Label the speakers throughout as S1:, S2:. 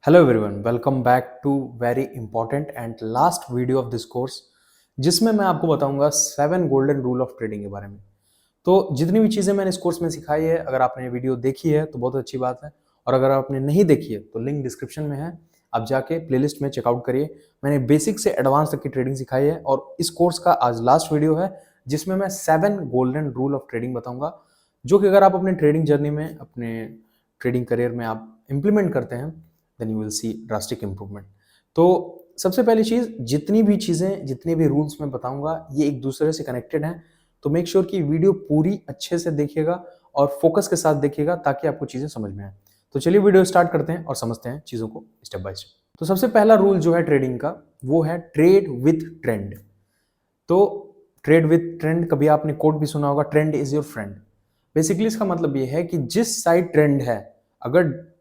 S1: Hello everyone, welcome back to very important and last video of this course, जिसमें मैं आपको बताऊंगा 7 golden rule of trading के बारे में। तो जितनी भी चीज़ें मैंने इस कोर्स में सिखाई है, अगर आपने ये वीडियो देखी है तो बहुत अच्छी बात है, और अगर आपने नहीं देखी है तो लिंक डिस्क्रिप्शन में है, आप जाके प्लेलिस्ट में चेकआउट करिए। मैंने बेसिक से एडवांस तक की ट्रेडिंग सिखाई है और इस कोर्स का आज लास्ट वीडियो है जिसमें मैं 7 गोल्डन रूल ऑफ ट्रेडिंग बताऊंगा, जो कि अगर आप अपने ट्रेडिंग जर्नी में, अपने ट्रेडिंग करियर में आप इंप्लीमेंट करते हैं, then you will see drastic improvement. तो सबसे पहली चीज़, जितनी भी चीज़ें, जितने भी रूल्स मैं बताऊंगा ये एक दूसरे से कनेक्टेड हैं, तो मेक श्योर कि वीडियो पूरी अच्छे से देखिएगा और फोकस के साथ देखिएगा ताकि आपको चीज़ें समझ में आए। तो चलिए वीडियो स्टार्ट करते हैं और समझते हैं चीज़ों को स्टेप बाय स्टेप। तो सबसे पहला रूल जो है ट्रेडिंग का, वो है ट्रेड विथ ट्रेंड। तो ट्रेड विथ ट्रेंड, कभी आपने कोट भी सुना होगा, trend is your friend. Basically इसका मतलब ये है कि जिस साइड ट्रेंड है, अगर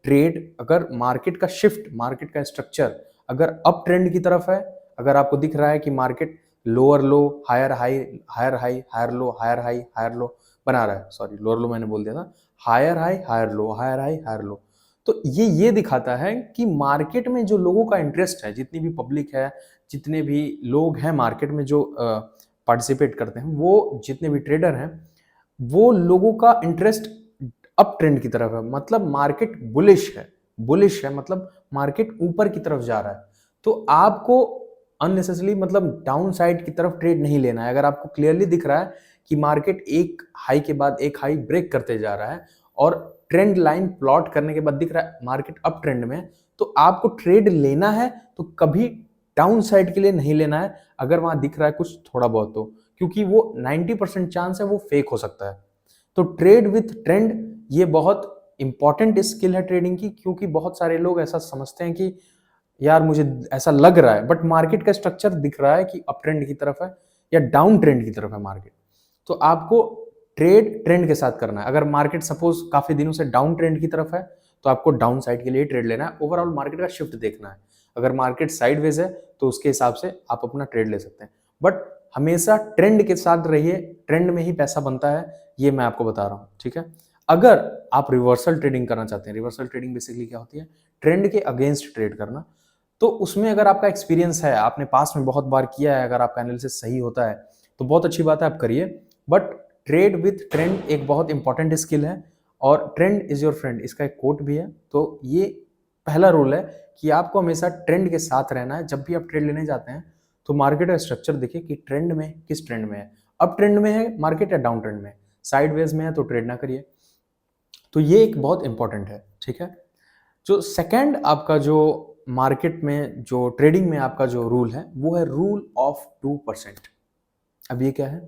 S1: अगर मार्केट का शिफ्ट, मार्केट का स्ट्रक्चर अगर अप ट्रेंड की तरफ है, अगर आपको दिख रहा है कि market lower low, higher high, higher high, higher low, higher high, higher low बना रहा है, सॉरी लोअर लो मैंने बोल दिया था, higher high, higher low, higher high, higher low, तो ये दिखाता है कि मार्केट में जो लोगों का इंटरेस्ट है, जितनी भी पब्लिक है, जितने भी लोग हैं मार्केट में जो पार्टिसिपेट करते हैं, वो जितने भी ट्रेडर हैं, वो लोगों का इंटरेस्ट अप ट्रेंड की तरफ है, मतलब मार्केट बुलिश है, मतलब मार्केट ऊपर की तरफ जा रहा है। तो आपको अननेसेसरली, मतलब डाउन साइड की तरफ ट्रेड नहीं लेना है। अगर आपको क्लियरली दिख रहा है कि मार्केट एक हाई के बाद एक हाई ब्रेक करते जा रहा है और ट्रेंड लाइन प्लॉट करने के बाद दिख रहा है मार्केट अप ट्रेंड में, तो आपको ट्रेड लेना है तो कभी डाउन साइड के लिए नहीं लेना है। अगर वहां दिख रहा है कुछ थोड़ा बहुत, तो क्योंकि वो 90% चांस है वो फेक हो सकता है। तो ट्रेड विथ ट्रेंड ये बहुत इंपॉर्टेंट स्किल है ट्रेडिंग की, क्योंकि बहुत सारे लोग ऐसा समझते हैं कि यार मुझे ऐसा लग रहा है, बट मार्केट का स्ट्रक्चर दिख रहा है कि अप ट्रेंड की तरफ है या डाउन ट्रेंड की तरफ है मार्केट। तो आपको ट्रेड ट्रेंड के साथ करना है। अगर मार्केट सपोज काफी दिनों से डाउन ट्रेंड की तरफ है, तो आपको डाउन साइड के लिए ट्रेड लेना है। ओवरऑल मार्केट का शिफ्ट देखना है। अगर मार्केट साइडवेज है तो उसके हिसाब से आप अपना ट्रेड ले सकते हैं, बट हमेशा ट्रेंड के साथ रहिए, ट्रेंड में ही पैसा बनता है, ये मैं आपको बता रहा हूँ, ठीक है। अगर आप रिवर्सल ट्रेडिंग करना चाहते हैं, रिवर्सल ट्रेडिंग बेसिकली क्या होती है, ट्रेंड के अगेंस्ट ट्रेड करना। तो उसमें अगर आपका एक्सपीरियंस है, आपने पास में बहुत बार किया है, अगर आपका एनालिसिस सही होता है तो बहुत अच्छी बात है, आप करिए। बट ट्रेड विथ ट्रेंड एक बहुत इंपॉर्टेंट स्किल है, और ट्रेंड इज योर फ्रेंड, इसका एक कोट भी है। तो ये पहला रूल है कि आपको हमेशा ट्रेंड के साथ रहना है। जब भी आप ट्रेड लेने जाते हैं तो मार्केट का स्ट्रक्चर देखिए कि ट्रेंड में, किस ट्रेंड में है, अप ट्रेंड में है मार्केट या डाउन ट्रेंड में, साइडवेज में है तो ट्रेड ना करिए। तो ये एक बहुत इंपॉर्टेंट है, ठीक है। जो सेकंड आपका जो मार्केट में, जो ट्रेडिंग में आपका जो रूल है, वो है रूल ऑफ 2%। अब ये क्या है,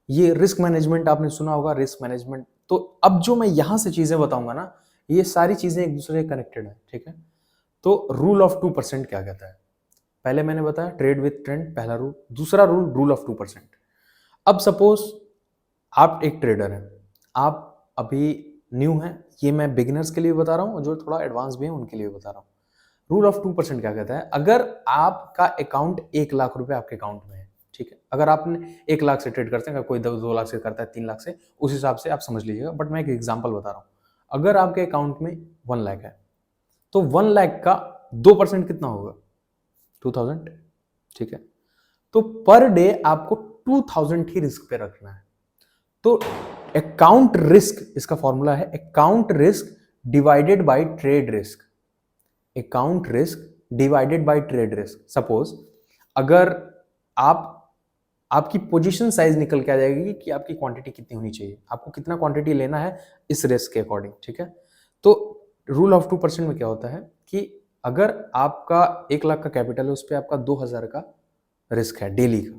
S1: ये रिस्क मैनेजमेंट, आपने सुना होगा रिस्क मैनेजमेंट। तो अब जो मैं यहां से चीजें बताऊंगा ना, ये सारी चीजें एक दूसरे से कनेक्टेड है, ठीक है। तो रूल ऑफ 2% क्या कहता है, पहले मैंने बताया ट्रेड विथ ट्रेंड, पहला रूल। दूसरा रूल, रूल ऑफ 2%। अब सपोज आप एक ट्रेडर हैं, आप अभी न्यू हैं, ये मैं बिगिनर्स के लिए बता रहा हूँ, जो थोड़ा एडवांस भी हैं उनके लिए बता रहा हूँ। रूल ऑफ 2% क्या कहता है, अगर आपका अकाउंट 1 लाख रुपए आपके अकाउंट में है, ठीक है, अगर आपने 1 लाख से ट्रेड करते हैं, अगर कोई 2 लाख से करता है, 3 लाख से, उस हिसाब से आप समझ लीजिएगा, बट मैं एक एग्जांपल बता रहा हूँ। अगर आपके अकाउंट में 1 लाख है, तो 1 लाख का 2% कितना होगा, 2000, ठीक है। तो पर डे आपको 2000 ही रिस्क पे रखना है। तो अकाउंट रिस्क, इसका फॉर्मूला है account risk divided by trade risk. Account risk divided by trade risk. Suppose अगर आप, आपकी पोजीशन साइज निकल के आ जाएगी कि आपकी क्वांटिटी कितनी होनी चाहिए, आपको कितना क्वांटिटी लेना है इस रिस्क के अकॉर्डिंग, ठीक है। तो रूल ऑफ 2% में क्या होता है कि अगर आपका 1 लाख का कैपिटल है, उस पर आपका 2000 का रिस्क है डेली का,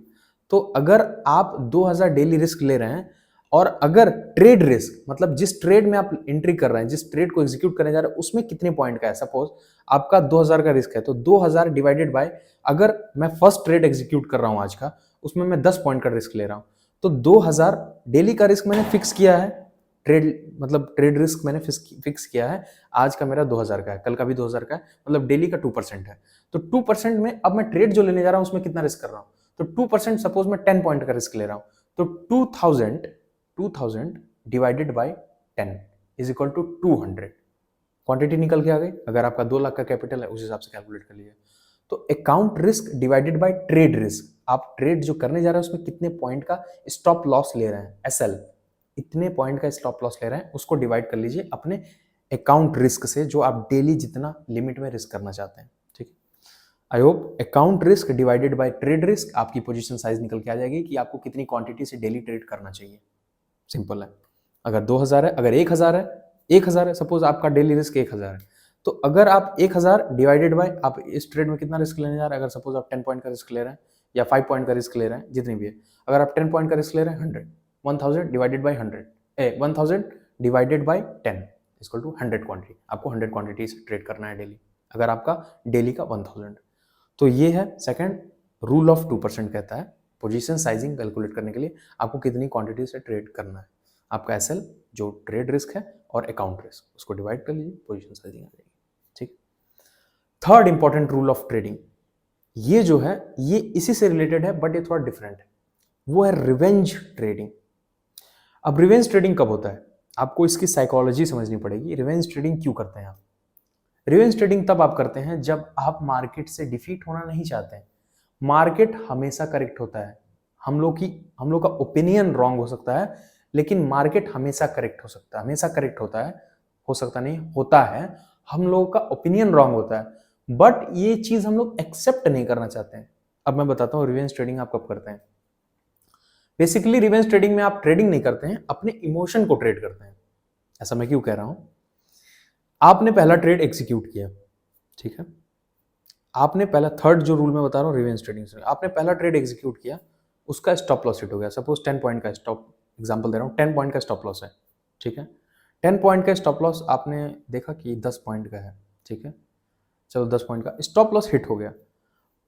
S1: तो अगर आप 2000 डेली रिस्क ले रहे हैं, और अगर ट्रेड रिस्क मतलब जिस ट्रेड में आप एंट्री कर रहे हैं, जिस ट्रेड को एग्जीक्यूट करने जा रहे हैं, उसमें कितने पॉइंट का है, सपोज आपका 2000 का रिस्क है, तो 2000 डिवाइडेड बाय, अगर मैं फर्स्ट ट्रेड एग्जीक्यूट कर रहा हूं आज का, उसमें मैं 10 पॉइंट का रिस्क ले रहा हूं, तो 2000 डेली का रिस्क मैंने फिक्स किया है। ट्रेड मतलब ट्रेड रिस्क मैंने फिक्स किया है, आज का मेरा 2000 का है, कल का भी 2000 का है, मतलब डेली का 2% है। तो 2% में अब मैं ट्रेड जो लेने जा रहा हूं उसमें कितना रिस्क कर रहा हूं, तो 2% सपोज मैं 10 पॉइंट का रिस्क ले रहा हूं, तो 2000 divided by 10 is equal to 200। Quantity निकल के आ गई। अगर आपका 2 लाख का कैपिटल है उस हिसाब से कैलकुलेट कर लीजिए। तो account risk divided by trade risk, आप ट्रेड जो करने जा रहे हैं उसमें कितने पॉइंट का स्टॉप लॉस ले रहे हैं, एसएल, इतने पॉइंट का स्टॉप लॉस ले रहे हैं, उसको डिवाइड कर लीजिए अपने अकाउंट रिस्क से, जो आप डेली जितना लिमिट में रिस्क करना चाहते हैं। ठीक है, I hope account risk divided by trade risk, आपकी पोजीशन साइज निकल के आ जाएगी कि आपको कितनी क्वांटिटी से डेली ट्रेड करना चाहिए। सिंपल है। अगर 2000 है, अगर 1000 है, 1000 है, सपोज आपका डेली रिस्क 1000 है, तो अगर आप 1000 डिवाइडेड बाय, आप इस ट्रेड में कितना रिस्क लेने जा रहे हैं, अगर सपोज आप 10 पॉइंट का रिस्क ले रहे हैं या 5 पॉइंट का रिस्क ले रहे हैं, जितनी भी है, अगर आप 10 पॉइंट का रिस्क ले रहे हैं 100, 1000 divided by 100, 1000 divided by 10 equal to 100 quantity, आपको 100 क्वांटिटी से ट्रेड करना है डेली, अगर आपका डेली का 1000। तो ये है सेकंड रूल ऑफ 2%, कहता है पोजीशन साइजिंग कैलकुलेट करने के लिए आपको कितनी क्वांटिटी से ट्रेड करना है, आपका एसएल जो ट्रेड रिस्क है और अकाउंट रिस्क, उसको डिवाइड कर लीजिए, पोजीशन साइजिंग आ जाएगी। ठीक। Third important rule of trading, ये जो है ये इसी से रिलेटेड है बट ये थोड़ा डिफरेंट है, वो है रिवेंज ट्रेडिंग। अब रिवेंज ट्रेडिंग कब होता है, आपको इसकी साइकोलॉजी समझनी पड़ेगी। रिवेंज ट्रेडिंग क्यों करते हैं आप? रिवेंज ट्रेडिंग तब आप करते हैं जब आप मार्केट से डिफीट होना नहीं चाहते हैं। मार्केट हमेशा करेक्ट होता है, हम लोग का ओपिनियन रॉन्ग हो सकता है, लेकिन मार्केट हमेशा करेक्ट हो सकता है, हमेशा करेक्ट होता है, हो सकता नहीं होता है, हम लोगों का ओपिनियन रॉन्ग होता है, बट ये चीज हम लोग एक्सेप्ट नहीं करना चाहते हैं। अब मैं बताता हूँ रिवेंज ट्रेडिंग आप कब करते हैं। बेसिकली रिवेंज ट्रेडिंग में आप ट्रेडिंग नहीं करते हैं, अपने इमोशन को ट्रेड करते हैं। ऐसा मैं क्यों कह रहा हूं, आपने पहला ट्रेड एग्जीक्यूट किया, ठीक है, आपने पहला, थर्ड जो रूल मैं बता रहा हूं रिवेंज ट्रेडिंग से, आपने पहला ट्रेड एग्जीक्यूट किया, उसका स्टॉप लॉस हिट हो गया, सपोज 10 पॉइंट का स्टॉप, एग्जांपल दे रहा हूं, 10 पॉइंट का स्टॉप लॉस है, ठीक है, 10 पॉइंट का स्टॉप लॉस आपने देखा कि 10 पॉइंट का है, ठीक है, चलो 10 पॉइंट का स्टॉप लॉस हिट हो गया।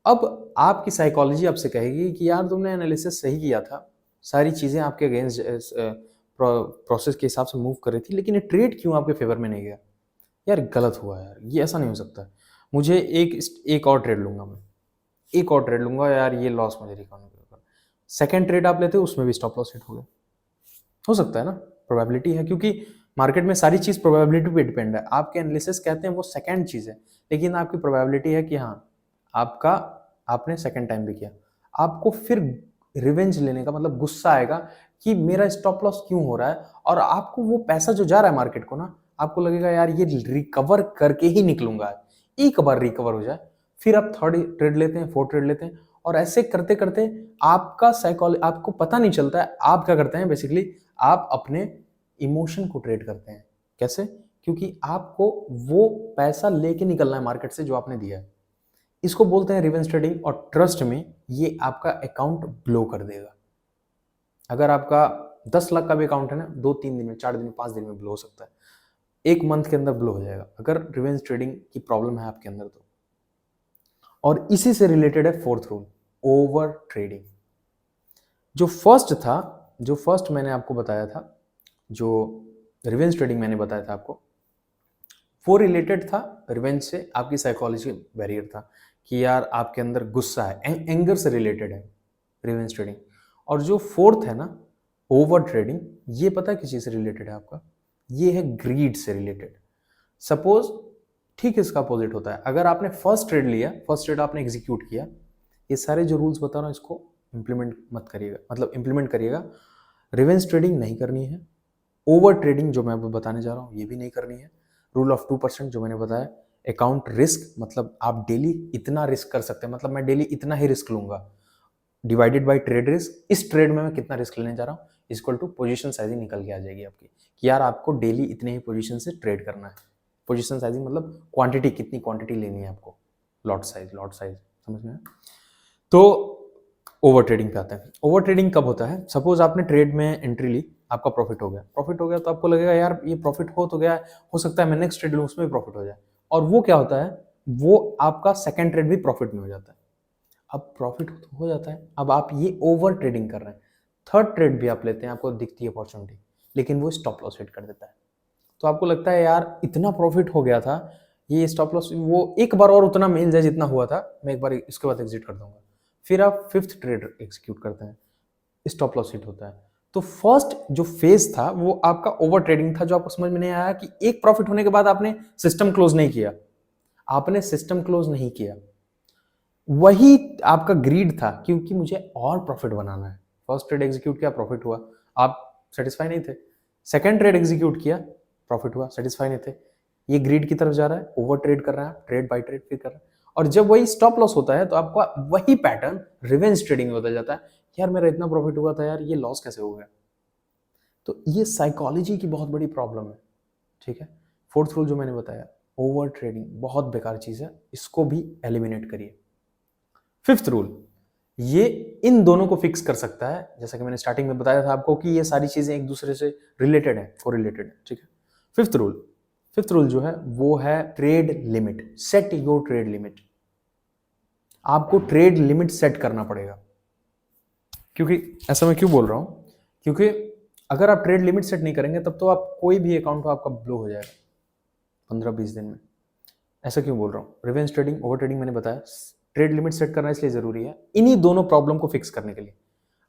S1: अब आपकी साइकोलॉजी आपसे कहेगी कि यार तुमने एनालिसिस सही किया था, सारी चीज़ें आपके अगेंस्ट प्रोसेस के हिसाब से मूव कर रही थी, लेकिन ये ट्रेड क्यों आपके फेवर में नहीं गया, यार गलत हुआ यार, ये ऐसा नहीं हो सकता, मुझे एक और ट्रेड लूंगा, मैं एक और ट्रेड लूंगा यार, ये लॉस मुझे रिकवर नहीं होगा। सेकंड ट्रेड आप लेते हो, उसमें भी स्टॉप लॉस हिट हो गया, हो सकता है ना, प्रोबेबिलिटी है, क्योंकि मार्केट में सारी चीज़ प्रोबेबिलिटी पे डिपेंड है। आपके एनालिसिस कहते हैं वो सेकंड चीज़ है, लेकिन आपकी प्रोबेबिलिटी है कि हाँ आपका, आपने सेकंड टाइम भी किया, आपको फिर रिवेंज लेने का मतलब गुस्सा आएगा कि मेरा स्टॉप लॉस क्यों हो रहा है, और आपको वो पैसा जो जा रहा है मार्केट को ना, आपको लगेगा यार ये रिकवर करके ही निकलूंगा, एक बार रिकवर हो जाए, फिर आप थर्ड ट्रेड लेते हैं, फोर्थ ट्रेड लेते हैं, और ऐसे करते करते आपका साइकोलॉजी, आपको पता नहीं चलता है आप क्या करते हैं, बेसिकली आप अपने इमोशन को ट्रेड करते हैं। कैसे? क्योंकि आपको वो पैसा लेके निकलना है मार्केट से जो आपने दिया है, इसको बोलते हैं रिवेंज ट्रेडिंग, और ट्रस्ट में ये आपका अकाउंट ब्लो कर देगा। अगर आपका 10 लाख का भी अकाउंट है ना, 2-3 दिन में, 4 दिन में, 5 दिन में ब्लो हो सकता है, एक मंथ के अंदर ब्लो हो जाएगा अगर रिवेंज ट्रेडिंग की प्रॉब्लम है आपके अंदर तो। और इसी से रिलेटेड है फोर्थ रूल, ओवर ट्रेडिंग। जो फर्स्ट था, जो फर्स्ट मैंने आपको बताया था, जो रिवेंज ट्रेडिंग मैंने बताया था आपको, वो रिलेटेड था रिवेंज से, आपकी साइकोलॉजी बैरियर था कि यार आपके अंदर गुस्सा है, एंगर से रिलेटेड है रिवेंज ट्रेडिंग। और जो फोर्थ है ना ओवर ट्रेडिंग, ये पता है किस चीज से रिलेटेड है आपका, ये है ग्रीड से रिलेटेड। सपोज ठीक इसका अपोजिट होता है, अगर आपने फर्स्ट ट्रेड लिया, फर्स्ट ट्रेड आपने एग्जीक्यूट किया, ये सारे जो रूल्स बता रहा हूँ इसको इंप्लीमेंट मत करिएगा, मतलब इंप्लीमेंट करिएगा, रिवेंज ट्रेडिंग नहीं करनी है, ओवर ट्रेडिंग जो मैं आपको बताने जा रहा हूँ ये भी नहीं करनी है, रूल ऑफ 2% जो मैंने बताया, अकाउंट रिस्क मतलब आप डेली इतना रिस्क कर सकते हैं, मतलब मैं डेली इतना ही रिस्क लूंगा, डिवाइडेड बाय ट्रेड रिस्क, इस ट्रेड में मैं कितना रिस्क लेने जा रहा हूँ, इक्वल टू पोजीशन साइजिंग निकल के आ जाएगी आपकी कि यार आपको डेली इतने ही पोजीशन से ट्रेड करना है। पोजीशन साइजिंग मतलब क्वांटिटी, कितनी क्वांटिटी लेनी है आपको, लॉट साइज समझ में है। तो ओवर ट्रेडिंग पे आते हैं। ओवर ट्रेडिंग कब होता है, सपोज आपने ट्रेड में एंट्री ली, आपका प्रॉफिट हो गया तो आपको लगेगा यार ये प्रॉफिट हो तो गया है, हो सकता है मैं नेक्स्ट ट्रेड लूँ उसमें भी प्रॉफिट हो जाए, और वो क्या होता है, वो आपका सेकंड ट्रेड भी प्रॉफिट में हो जाता है। अब प्रॉफिट हो जाता है, अब आप ये ओवर ट्रेडिंग कर रहे हैं, थर्ड ट्रेड भी आप लेते हैं, आपको दिखती है अपॉर्चुनिटी, लेकिन वो स्टॉप लॉस हिट कर देता है, तो आपको लगता है यार इतना प्रॉफिट हो गया था, ये स्टॉप लॉस वो एक बार और उतना मिल जाए जितना हुआ था, मैं एक बार इसके बाद एग्जिट कर दूंगा, फिर आप फिफ्थ ट्रेड एग्जीक्यूट करते हैं, स्टॉप लॉस हिट होता है, तो फर्स्ट जो फेज था वो आपका ओवर ट्रेडिंग था, जो आपको समझ में नहीं आया कि एक प्रॉफिट होने के बाद आपने सिस्टम क्लोज नहीं किया, आपने सिस्टम क्लोज नहीं किया, वही आपका ग्रीड था क्योंकि मुझे और प्रॉफिट बनाना है। फर्स्ट ट्रेड एग्जीक्यूट किया, प्रॉफिट हुआ, आप सेटिस्फाई नहीं थे। सेकंड ट्रेड एग्जीक्यूट किया, प्रॉफिट हुआ, सेटिस्फाई नहीं थे। ये ग्रीड की तरफ जा रहा है, ओवर ट्रेड कर रहा है, ट्रेड बाय ट्रेड फिर कर रहा है, और जब वही स्टॉप लॉस होता है तो आपका वही पैटर्न रिवेंज ट्रेडिंग में बदल जाता है। यार मेरा इतना प्रॉफिट हुआ था, यार ये लॉस कैसे हो गया? तो ये साइकोलॉजी की बहुत बड़ी प्रॉब्लम है, ठीक है। फोर्थ रूल जो मैंने बताया, ओवर ट्रेडिंग बहुत बेकार चीज है, इसको भी एलिमिनेट करिए। फिफ्थ रूल, ये इन दोनों को फिक्स कर सकता है, जैसा कि मैंने स्टार्टिंग में बताया था आपको कि ये सारी चीजें एक दूसरे से रिलेटेड है, कोरिलेटेड है, ठीक है। फिफ्थ रूल जो है वो है trade limit. Set your trade limit. आपको ट्रेड लिमिट सेट करना पड़ेगा। क्योंकि ऐसा मैं क्यों बोल रहा हूं, क्योंकि अगर आप ट्रेड लिमिट सेट नहीं करेंगे तब तो आप कोई भी अकाउंट आपका ब्लो हो जाएगा 15-20 दिन में। ऐसा क्यों बोल रहा हूँ? रिवेंज ट्रेडिंग, ओवर ट्रेडिंग मैंने बताया, ट्रेड लिमिट सेट करना इसलिए जरूरी है, इन्हीं दोनों प्रॉब्लम को फिक्स करने के लिए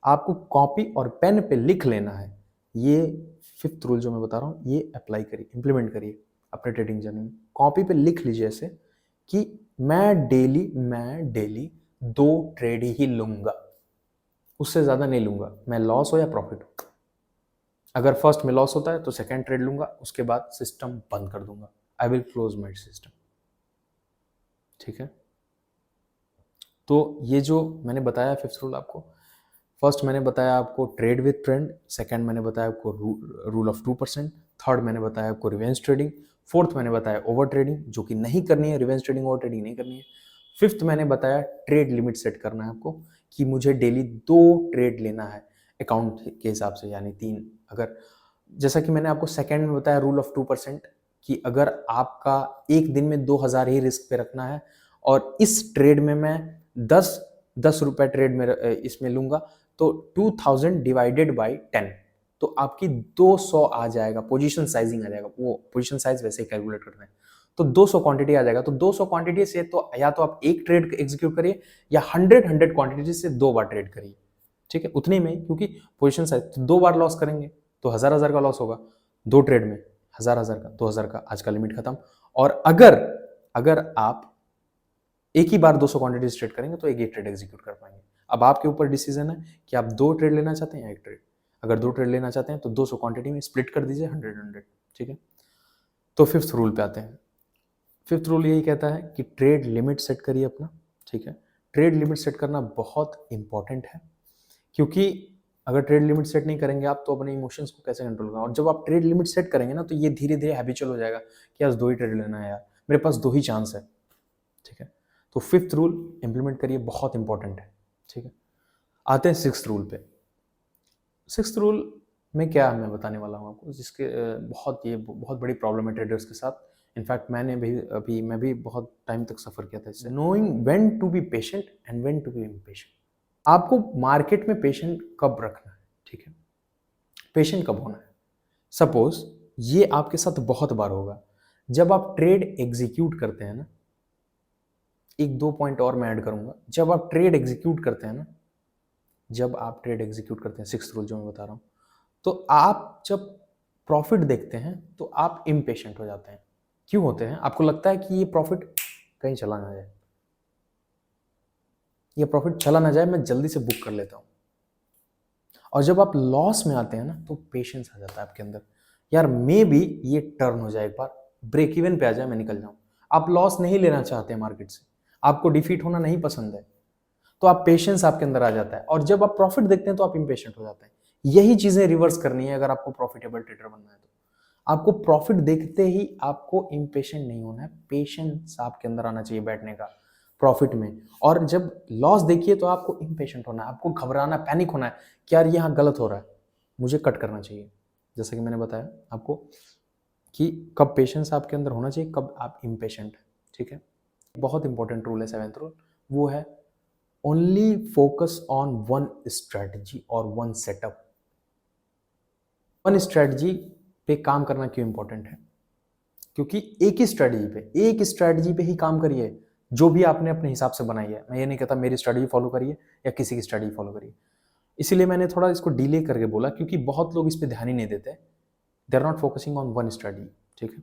S1: आपको कॉपी और पेन पे लिख लेना है। ये फिफ्थ रूल जो मैं बता रहा हूँ, ये अप्लाई करिए, इंप्लीमेंट करिए अपने ट्रेडिंग जर्नी में। कॉपी पे लिख लीजिए ऐसे कि मैं डेली 2 ट्रेड ही लूंगा, उससे ज्यादा नहीं लूंगा, मैं लॉस हो या प्रॉफिट हो। अगर फर्स्ट में लॉस होता है तो सेकेंड ट्रेड लूंगा, उसके बाद सिस्टम बंद कर दूंगा, I will close my system, ठीक है। तो ये जो मैंने बताया फिफ्थ रूल आपको, फर्स्ट मैंने बताया आपको ट्रेड विथ ट्रेंड, सेकंड मैंने बताया आपको रूल ऑफ 2%, थर्ड मैंने बताया आपको रिवेंज ट्रेडिंग, फोर्थ मैंने बताया ओवर ट्रेडिंग जो कि नहीं करनी है, रिवेंज ट्रेडिंग ओवर ट्रेडिंग नहीं करनी है। फिफ्थ मैंने बताया ट्रेड लिमिट सेट करना है आपको कि मुझे डेली 2 ट्रेड लेना है अकाउंट के हिसाब से, यानी 3। अगर जैसा कि मैंने आपको सेकंड में बताया रूल ऑफ 2% कि अगर आपका एक दिन में 2000 ही रिस्क पे रखना है और इस ट्रेड में मैं 10 रुपए ट्रेड में इसमें लूंगा, तो 2000 डिवाइडेड बाई 10, तो आपकी 200 आ जाएगा, पोजीशन साइजिंग आ जाएगा। वो पोजीशन साइज वैसे ही कैलकुलेट करना है, तो 200 क्वांटिटी आ जाएगा। तो 200 क्वांटिटी से तो या तो आप एक ट्रेड एग्जीक्यूट करिए या 100 क्वांटिटी से 2 बार ट्रेड करिए, ठीक है, उतने में। क्योंकि पोजीशन साइज तो 2 बार लॉस करेंगे तो 1000 का लॉस होगा, 2 ट्रेड में 1000 का, 2000 का, आज का लिमिट खत्म। और अगर आप एक ही बार 200 क्वांटिटी ट्रेड करेंगे तो एक ही ट्रेड एग्जीक्यूट कर पाएंगे। अब आपके ऊपर डिसीजन है कि आप 2 ट्रेड लेना चाहते हैं या एक ट्रेड। अगर 2 ट्रेड लेना चाहते हैं तो 200 क्वांटिटी में स्प्लिट कर दीजिए 100, ठीक है। तो फिफ्थ रूल पे आते हैं। फिफ्थ रूल यही कहता है कि ट्रेड लिमिट सेट करिए अपना, ठीक है। ट्रेड लिमिट सेट करना बहुत इंपॉर्टेंट है, क्योंकि अगर ट्रेड लिमिट सेट नहीं करेंगे आप तो अपने इमोशंस को कैसे कंट्रोल करेंगे। और जब आप ट्रेड लिमिट सेट करेंगे ना तो ये धीरे धीरे हैबिचुअल हो जाएगा कि आज 2 ही ट्रेड लेना है, यार मेरे पास 2 ही चांस है, ठीक है। तो फिफ्थ रूल इंप्लीमेंट करिए, बहुत इंपॉर्टेंट है, ठीक है। आते हैं सिक्स्थ रूल पे। सिक्स्थ रूल में क्या मैं बताने वाला हूँ आपको, जिसके बहुत बड़ी प्रॉब्लम है ट्रेडर्स के साथ। इनफैक्ट मैं भी बहुत टाइम तक सफर किया था इससे। Knowing when to be patient and when to be impatient. आपको मार्केट में पेशेंट कब रखना है, ठीक है, पेशेंट कब होना है। सपोज ये आपके साथ बहुत बार होगा, जब आप ट्रेड एग्जीक्यूट करते हैं ना, एक 2 पॉइंट और मैं ऐड करूंगा, जब आप ट्रेड एग्जीक्यूट करते हैं ना, जब आप ट्रेड एग्जीक्यूट करते हैं, सिक्स्थ रूल जो मैं बता रहा हूं, तो आप जब प्रॉफिट देखते हैं तो आप इम्पेशेंट हो जाते हैं। क्यों होते हैं? आपको लगता है कि ये प्रॉफिट कहीं चला ना जाए, ये प्रॉफिट चला ना जाए, मैं जल्दी से बुक कर लेता हूं। और जब आप लॉस में आते हैं ना तो पेशेंस आ जाता है आपके अंदर, यार मे बी ये टर्न हो जाए, एक बार ब्रेक इवन पे आ जाए, मैं निकल जाऊं। आप लॉस नहीं लेना चाहते मार्केट से, आपको डिफीट होना नहीं पसंद है, तो आप पेशेंस आपके अंदर आ जाता है। और जब आप प्रॉफिट देखते हैं तो आप इम्पेशेंट हो जाते हैं। यही चीजें रिवर्स करनी है अगर आपको प्रॉफिटेबल ट्रेडर बनना है तो। आपको प्रॉफिट देखते ही आपको इम्पेशेंट नहीं होना है, पेशेंस आपके अंदर आना चाहिए बैठने का प्रॉफिट में। और जब लॉस देखिए तो आपको इम्पेशेंट होना है, आपको घबराना, पैनिक होना है कि यार यहाँ गलत हो रहा है, मुझे कट करना चाहिए। जैसा कि मैंने बताया आपको कि कब पेशेंस आपके अंदर होना चाहिए, कब आप इम्पेशेंट, ठीक है। बहुत इंपॉर्टेंट रूल है सेवेंथ रूल, वो है only focus on one strategy और वन सेटअप। वन स्ट्रेटजी पे काम करना क्यों इंपॉर्टेंट है? क्योंकि एक ही स्ट्रेटजी पे ही काम करिए जो भी आपने अपने हिसाब से बनाई है। मैं ये नहीं कहता मेरी स्ट्रेटजी फॉलो करिए या किसी की स्ट्रेटजी फॉलो करिए। इसीलिए मैंने थोड़ा इसको डिले करके बोला, क्योंकि बहुत लोग इस पे ध्यान ही नहीं देते, they are not focusing on one strategy. ठीक है,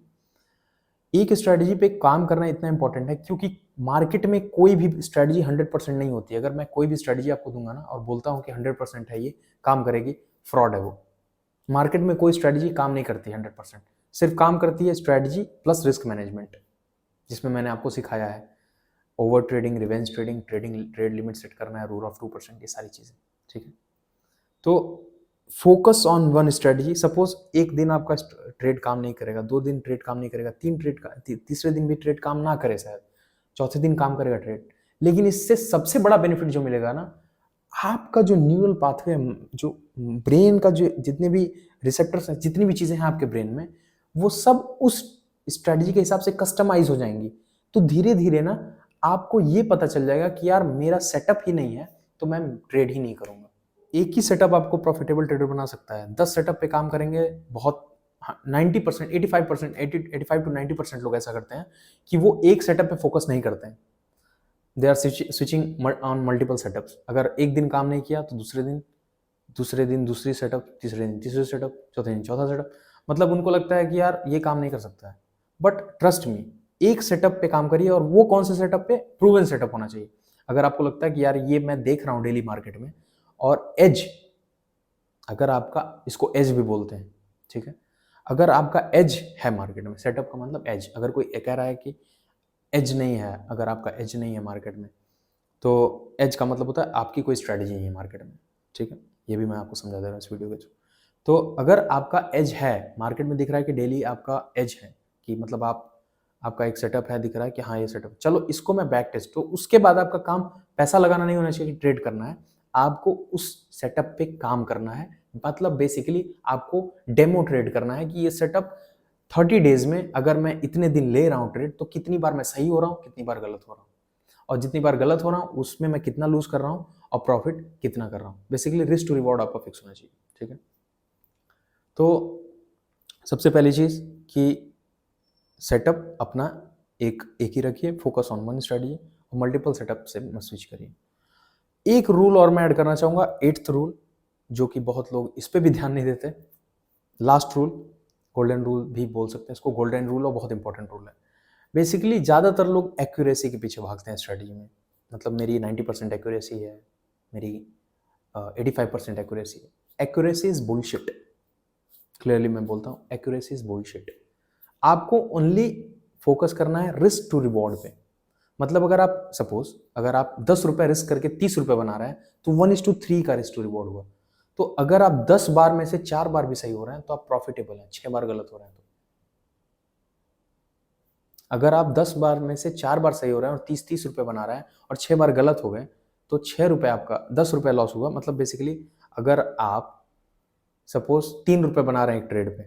S1: एक स्ट्रेटजी पे काम करना इतना इंपॉर्टेंट है, क्योंकि मार्केट में कोई भी स्ट्रेटजी 100% नहीं होती। अगर मैं कोई भी स्ट्रेटजी आपको दूंगा ना और बोलता हूँ कि 100% है ये, काम करेगी, फ्रॉड है वो। मार्केट में कोई स्ट्रेटजी काम नहीं करती 100%, सिर्फ काम करती है स्ट्रेटजी प्लस रिस्क मैनेजमेंट, जिसमें मैंने आपको सिखाया है over trading, revenge trading, trade limit set करना है, रूल ऑफ 2%, ये सारी चीज़ें। ठीक है, तो focus on one strategy. Suppose एक दिन आपका ट्रेड काम नहीं करेगा, 2 दिन ट्रेड काम नहीं करेगा, 3 ट्रेड का तीसरे दिन भी ट्रेड काम ना करे, शायद चौथे दिन काम करेगा ट्रेड, लेकिन इससे सबसे बड़ा बेनिफिट जो मिलेगा ना, आपका जो न्यूरल पाथवे, जो ब्रेन का जो जितने भी रिसेप्टर्स हैं, जितनी भी चीजें हैं आपके ब्रेन में, वो सब उस स्ट्रेटजी के हिसाब से कस्टमाइज हो जाएंगी। तो धीरे धीरे ना आपको ये पता चल जाएगा कि यार मेरा सेटअप ही नहीं है, तो मैं ट्रेड ही नहीं करूंगा। एक ही सेटअप आपको प्रॉफिटेबल ट्रेडर बना सकता है। 10 सेटअप पे काम करेंगे, बहुत 90%, 85%, 85 टू 90% लोग ऐसा करते हैं कि वो एक सेटअप पे फोकस नहीं करते हैं, they are switching on multiple setups. अगर एक दिन काम नहीं किया तो दूसरे दिन दूसरी सेटअप, तीसरे दिन तीसरे सेटअप, चौथे दिन चौथा सेटअप। मतलब उनको लगता है कि यार ये काम नहीं कर सकता है। बट ट्रस्ट मी, एक सेटअप पे काम करिए, और वो कौन से सेटअप पे? प्रूवन सेटअप होना चाहिए। अगर आपको लगता है कि यार ये मैं देख रहा हूँ डेली मार्केट में, और एज, अगर आपका, इसको एज भी बोलते हैं, ठीक है, अगर आपका एज है मार्केट में, सेटअप का मतलब एज, अगर कोई कह रहा है कि एज नहीं है, अगर आपका एज नहीं है मार्केट में, तो एज का मतलब होता है आपकी कोई स्ट्रैटेजी नहीं है मार्केट में। ठीक है, ये भी मैं आपको समझा दे रहा हूँ इस वीडियो के थ्रू। तो अगर आपका एज है मार्केट में, दिख रहा है कि डेली आपका एज है, कि मतलब आपका एक सेटअप है, दिख रहा है कि हाँ ये सेटअप, चलो इसको मैं बैक टेस्ट, तो उसके बाद आपका काम पैसा लगाना नहीं होना चाहिए, ट्रेड करना है, आपको उस सेटअप पे काम करना है। मतलब बेसिकली आपको डेमो ट्रेड करना है कि ये सेटअप 30 डेज में अगर मैं इतने दिन ले रहा हूँ ट्रेड, तो कितनी बार मैं सही हो रहा हूँ, कितनी बार गलत हो रहा हूँ, और जितनी बार गलत हो रहा हूँ उसमें मैं कितना लूज कर रहा हूँ और प्रॉफिट कितना कर रहा हूँ। बेसिकली रिस्क टू रिवॉर्ड आपका फिक्स होना चाहिए। ठीक है, तो सबसे पहली चीज कि सेटअप अपना एक ही रखिए, फोकस ऑन वन स्ट्रेटजी, और मल्टीपल सेटअप से मत स्विच करिए। एक रूल और मैं ऐड करना चाहूंगा, 8th रूल, जो कि बहुत लोग इस पे भी ध्यान नहीं देते। लास्ट रूल, गोल्डन रूल भी बोल सकते हैं इसको, गोल्डन रूल, और बहुत इंपॉर्टेंट रूल है। बेसिकली ज़्यादातर लोग एक्यूरेसी के पीछे भागते हैं स्ट्रेटजी में, मतलब मेरी 90% एक्यूरेसी है, मेरी 85% एक्यूरेसी है। एक्यूरेसी इज बुलशिट, क्लियरली मैं बोलता हूँ, एक्यूरेसी इज बुलशिट। आपको ओनली फोकस करना है रिस्क टू रिवॉर्ड पे। मतलब अगर आप सपोज, अगर आप 10 रुपए रिस्क करके 30 रुपए बना रहे हैं, तो 1:3 का रिस्क टू रिवॉर्ड हुआ। तो अगर आप 10 बार में से 4 बार भी सही हो रहे हैं तो आप प्रॉफिटेबल हैं, 6 बार गलत हो रहे हैं तो। अगर आप 10 बार में से 4 बार सही हो रहे हैं और 30 रुपए बना रहे हैं और 6 बार गलत हो गए, तो 6 रुपए आपका 10 रुपए लॉस हुआ। मतलब बेसिकली अगर आप सपोज 3 रुपए बना रहे हैं एक ट्रेड पे,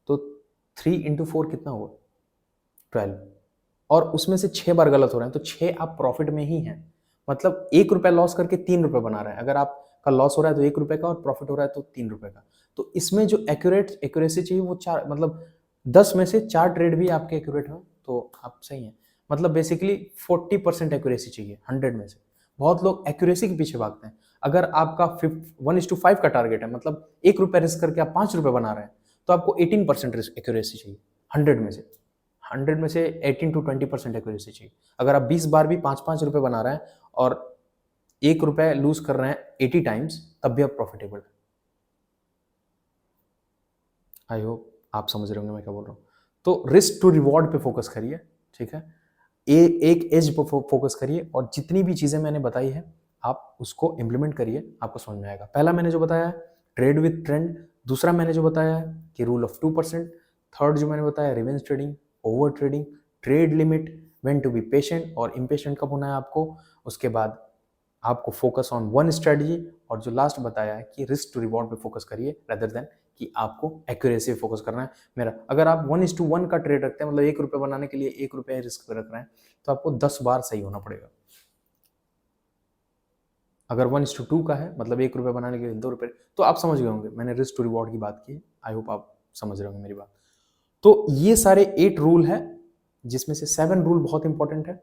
S1: तो 3 into 4 कितना हुआ? 12, और उसमें से 6 बार गलत हो रहे हैं, तो 6 आप प्रॉफिट में ही हैं। मतलब 1 रुपए लॉस करके 3 रुपए बना रहे हैं। अगर आपका लॉस हो रहा है तो 1 रुपए का, और प्रॉफिट हो रहा है तो 3 रुपए का। तो इसमें जो एक्यूरेसी चाहिए वो 4, मतलब 10 में से 4 ट्रेड भी आपके एक्यूरेट हो तो आप सही हैं। मतलब बेसिकली 40% एक्यूरेसी चाहिए 100 में से। बहुत लोग एक्यूरेसी के पीछे भागते हैं। अगर आपका 1:5 का टारगेट है, मतलब 1 रुपए रिस्क करके आप 5 रुपए बना रहे हैं, तो आपको 18% एक्यूरेसी चाहिए 100 में से। 100 में से 18 to 20% एक्यूरेसी चाहिए। अगर आप 20 बार भी 5-5 रुपए बना रहे हैं और 1 रुपए लूज कर रहे हैं 80 टाइम्स, तब भी आप प्रॉफिटेबल है। आई होप आप समझ रहे होंगे मैं क्या बोल रहा हूँ। तो रिस्क टू रिवॉर्ड पे फोकस करिए, ठीक है, एक एज पे फोकस करिए, और जितनी भी चीजें मैंने बताई है आप उसको इम्प्लीमेंट करिए, आपको समझ में आएगा। पहला मैंने जो बताया है ट्रेड विथ ट्रेंड, दूसरा मैंने जो बताया है कि रूल ऑफ 2%, थर्ड जो मैंने बताया revenge trading, over trading, trade limit, when to be patient और इम्पेशेंट कब होना है आपको, उसके बाद आपको फोकस ऑन वन स्ट्रेटजी, और जो लास्ट बताया है कि रिस्क टू रिवॉर्ड पे फोकस करिए रेदर देन कि आपको एक्यूरेसी पे फोकस करना है। मेरा अगर आप 1:1 का ट्रेड रखते हैं, मतलब 1 रुपए बनाने के लिए 1 रुपए रिस्क पे रख रहे हैं, तो आपको 10 बार सही होना पड़ेगा। अगर 1:2 का है, मतलब 1 रुपए बनाने के लिए 2 रुपए, तो आप समझ गए होंगे मैंने रिस्क टू रिवॉर्ड की बात की। आई होप आप समझ रहे होंगे मेरी बात। तो ये सारे 8 रूल है, जिसमें से 7 रूल बहुत इंपॉर्टेंट है,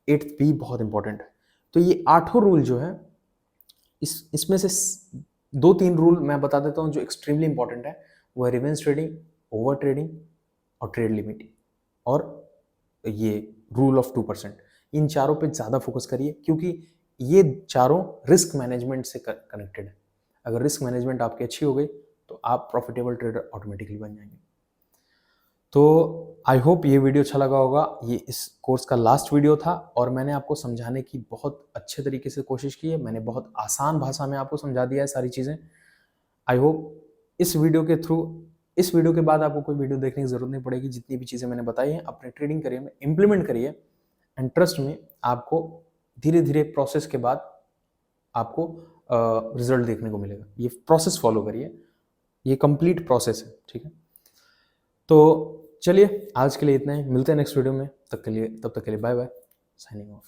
S1: 8th भी बहुत इंपॉर्टेंट है। तो ये 8 रूल जो है, इसमें से 2-3 रूल मैं बता देता हूँ जो एक्सट्रीमली इंपॉर्टेंट है, वो है रिवेंज ट्रेडिंग, ओवर ट्रेडिंग और ट्रेड लिमिट और ये रूल ऑफ 2%। इन चारों पे ज़्यादा फोकस करिए क्योंकि ये चारों रिस्क मैनेजमेंट से कनेक्टेड है। अगर रिस्क मैनेजमेंट आपकी अच्छी हो गई तो आप प्रॉफिटेबल ट्रेडर ऑटोमेटिकली बन जाएंगे। तो आई होप ये वीडियो अच्छा लगा होगा। ये इस कोर्स का लास्ट वीडियो था और मैंने आपको समझाने की बहुत अच्छे तरीके से कोशिश की है। मैंने बहुत आसान भाषा में आपको समझा दिया है सारी चीज़ें। आई होप इस वीडियो के बाद आपको कोई वीडियो देखने की जरूरत नहीं पड़ेगी। जितनी भी चीज़ें मैंने बताई हैं अपने ट्रेडिंग करियर में इम्प्लीमेंट करिए एंड ट्रस्ट में आपको धीरे धीरे प्रोसेस के बाद आपको रिजल्ट देखने को मिलेगा। ये प्रोसेस फॉलो करिए, ये कंप्लीट प्रोसेस है, ठीक है। तो चलिए आज के लिए इतना ही, मिलते हैं नेक्स्ट वीडियो में। तब तक के लिए बाय बाय, साइनिंग ऑफ।